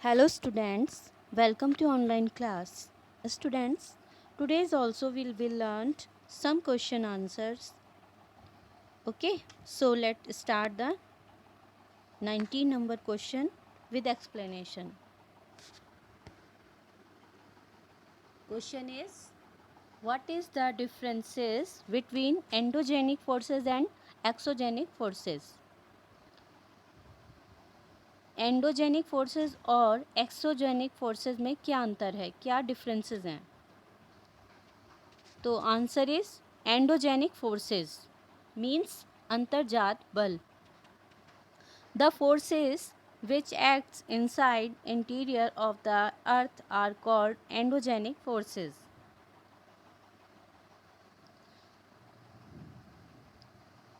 Hello students, welcome to online class. Students, today's also will learn some question answers. Okay, so let's start the 19 number question with explanation. Question is, what is the differences between endogenic forces and exogenic forces? Endogenic forces और exogenic forces में क्या अंतर है, क्या differences हैं? तो answer is endogenic forces means अंतर्जात बल. The forces which acts inside interior of the earth are called endogenic forces.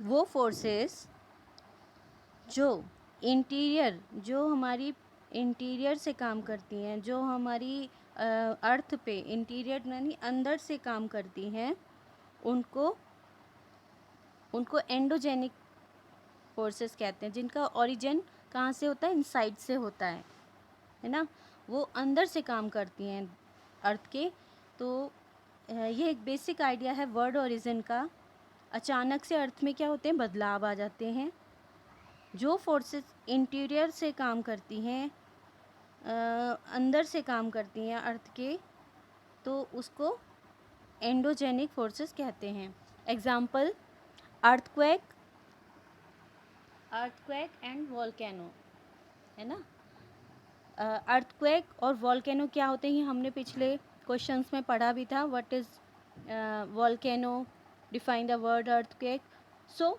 वो फोर्सेस जो इंटीरियर, जो हमारी इंटीरियर से काम करती हैं, जो हमारी अर्थ पे इंटीरियर यानी अंदर से काम करती हैं, उनको एंडोजेनिक फोर्सेस कहते हैं, जिनका ओरिजिन कहाँ से होता है? इनसाइड से होता है ना. वो अंदर से काम करती हैं अर्थ के. तो ये एक बेसिक आइडिया है वर्ड ओरिजिन का. अचानक से अर्थ में क्या होते हैं? बदलाव आ जाते हैं. जो फोर्सेस इंटीरियर से काम करती हैं, अंदर से काम करती हैं अर्थ के, तो उसको एंडोजेनिक फोर्सेस कहते हैं. एग्जाम्पल, अर्थक्वेक एंड वॉल्केनो, है ना. अर्थक्वेक और वॉल्केनो क्या होते हैं, हमने पिछले क्वेश्चंस में पढ़ा भी था. What is volcano? Define the word earthquake. So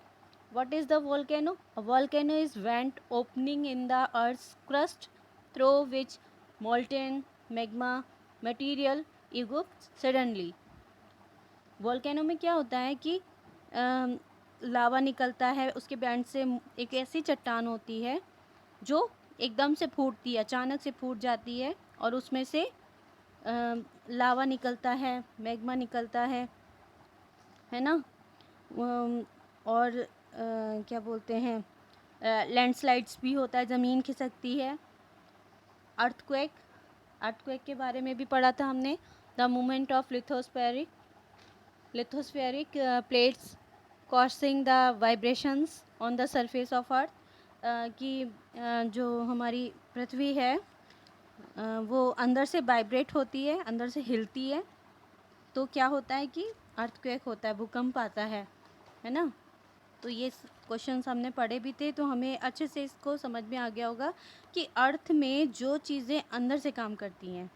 what is the volcano? Volcano is vent opening in the earth's crust through which molten magma material erupts suddenly. Volcano में क्या होता है कि लावा निकलता है, उसके बैंड से एक ऐसी चट्टान होती है जो एकदम से फूटती है, अचानक से फूट जाती है, और उसमें से लावा निकलता है, मैग्मा निकलता है ना. और क्या बोलते हैं, लैंडस्लाइड्स भी होता है, ज़मीन खिसकती है. अर्थक्वेक के बारे में भी पढ़ा था हमने. The movement of lithospheric plates causing the vibrations on the surface of earth. कि जो हमारी पृथ्वी है वो अंदर से वाइब्रेट होती है, अंदर से हिलती है, तो क्या होता है कि अर्थक्वेक होता है, भूकंप आता है ना. तो ये क्वेश्चंस हमने पढ़े भी थे, तो हमें अच्छे से इसको समझ में आ गया होगा कि अर्थ में जो चीज़ें अंदर से काम करती हैं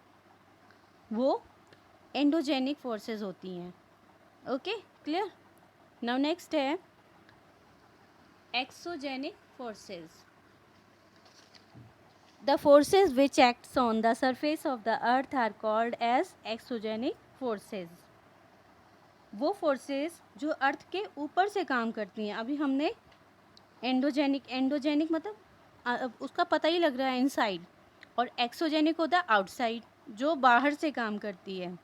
वो एंडोजेनिक फोर्सेस होती हैं. Okay, clear. नाउ नेक्स्ट है exogenic forces. The forces which acts on the surface of the earth are called as exogenic forces. वो फोर्सेस जो अर्थ के ऊपर से काम करती हैं. अभी हमने एंडोजेनिक मतलब उसका पता ही लग रहा है, इनसाइड. और एक्सोजेनिक होता है आउटसाइड, जो बाहर से काम करती है.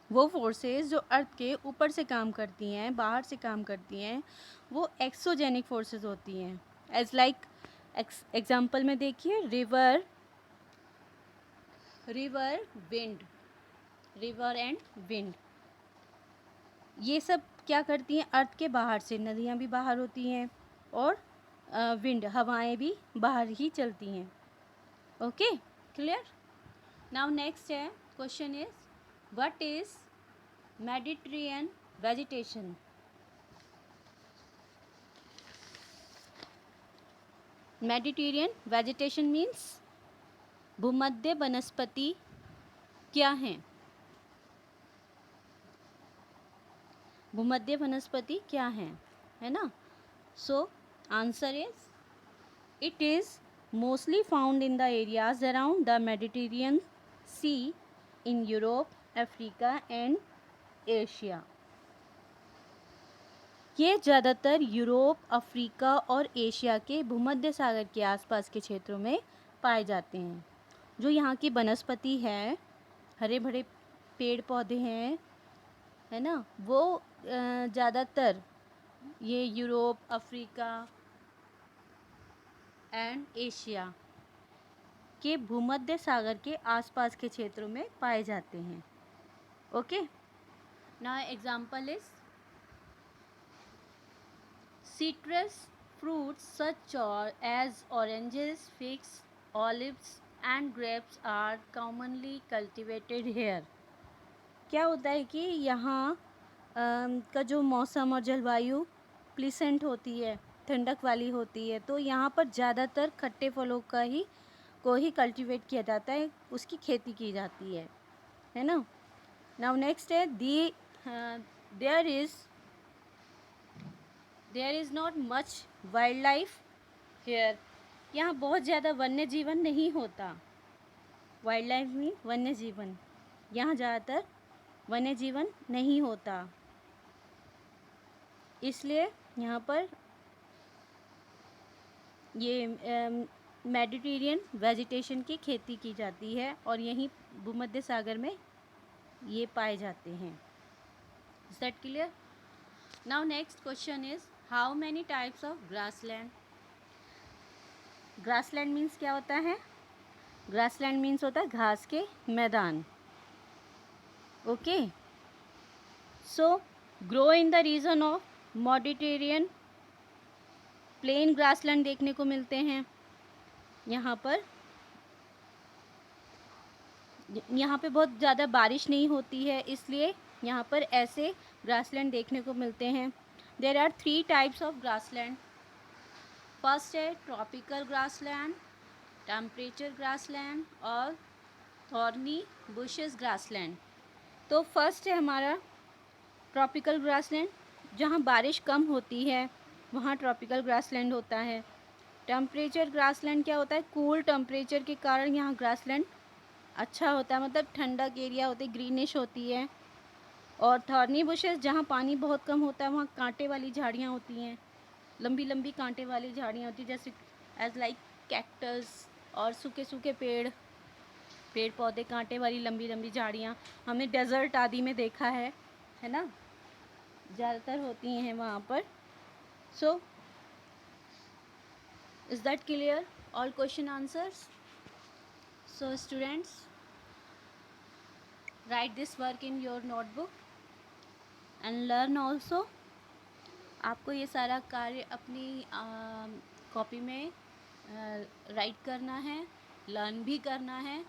वो फोर्सेस जो अर्थ के ऊपर से काम करती हैं, बाहर से काम करती हैं, वो एक्सोजेनिक फोर्सेस होती हैं. एज लाइक एग्जाम्पल में देखिए, रिवर एंड विंड. ये सब क्या करती हैं? अर्थ के बाहर से, नदियाँ भी बाहर होती हैं, और विंड, हवाएं भी बाहर ही चलती हैं. Okay, clear. नाउ नेक्स्ट है question is, what is Mediterranean vegetation? Mediterranean vegetation means भूमध्य वनस्पति क्या हैं? भूमध्य वनस्पति क्या हैं, है ना. So answer is, it is mostly found in the areas around the Mediterranean sea in Europe, Africa and Asia. ये ज़्यादातर यूरोप, अफ्रीका और एशिया के भूमध्य सागर के आसपास के क्षेत्रों में पाए जाते हैं. जो यहाँ की वनस्पति है, हरे भरे पेड़ पौधे हैं, है ना, वो ज़्यादातर ये यूरोप, अफ्रीका एंड एशिया के भूमध्य सागर के आसपास के क्षेत्रों में पाए जाते हैं. Okay, now example is citrus fruits such as oranges, figs, olives and grapes are commonly cultivated here. क्या होता है कि यहाँ का जो मौसम और जलवायु प्लीसेंट होती है, ठंडक वाली होती है, तो यहाँ पर ज़्यादातर खट्टे फलों को ही कल्टीवेट किया जाता है, उसकी खेती की जाती है ना. नाउ नेक्स्ट है there is not much wild life here. यहाँ बहुत ज़्यादा वन्य जीवन नहीं होता. वाइल्ड लाइफ में वन्य जीवन, यहाँ ज़्यादातर वन्य जीवन नहीं होता, इसलिए यहाँ पर ये मेडिटेरेनियन वेजिटेशन की खेती की जाती है और यहीं भूमध्य सागर में ये पाए जाते हैं. Is that clear? Now next question is how many types of grassland. Grassland means क्या होता है? ग्रासलैंड मीन्स होता है घास के मैदान. Okay, so grow in the region of Mediterranean. Plain grassland देखने को मिलते हैं यहाँ पर. यहाँ पे बहुत ज़्यादा बारिश नहीं होती है, इसलिए यहाँ पर ऐसे ग्रासलैंड देखने को मिलते हैं. There are 3 types of grassland. First है ट्रॉपिकल ग्रासलैंड, टेम्परेचर ग्रासलैंड और थॉर्नी बुशेस ग्रासलैंड. तो फर्स्ट है हमारा ट्रॉपिकल ग्रासलैंड. जहाँ बारिश कम होती है वहाँ ट्रॉपिकल ग्रासलैंड होता है. टेम्परेचर ग्रासलैंड क्या होता है? कूल टेम्परेचर के कारण यहाँ ग्रासलैंड अच्छा होता है, मतलब ठंडक एरिया होती है, ग्रीनिश होती है. और थॉर्नी बुशेस जहाँ पानी बहुत कम होता है वहाँ कांटे वाली झाड़ियाँ होती हैं, लंबी लंबी कांटे वाली झाड़ियाँ होती हैं, जैसे एज लाइक कैक्टस और सूखे सूखे पेड़ पौधे, कांटे वाली लंबी लंबी झाड़ियाँ हमने डेजर्ट आदि में देखा है ना, ज़्यादातर होती हैं वहाँ पर. So is that clear? All question answers. So students, write this work in your notebook and learn also. आपको ये सारा कार्य अपनी कॉपी में राइट करना है, लर्न भी करना है.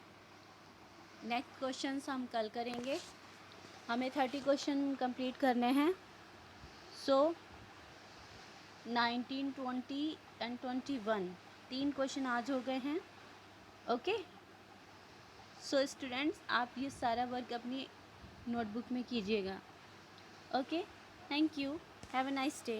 नेक्स्ट क्वेश्चंस हम कल करेंगे. हमें 30 क्वेश्चन कंप्लीट करने हैं. सो 19, 20 एंड 21 3 क्वेश्चन आज हो गए हैं. ओके, सो स्टूडेंट्स, आप ये सारा वर्क अपनी नोटबुक में कीजिएगा. Okay, thank you. Have a nice day.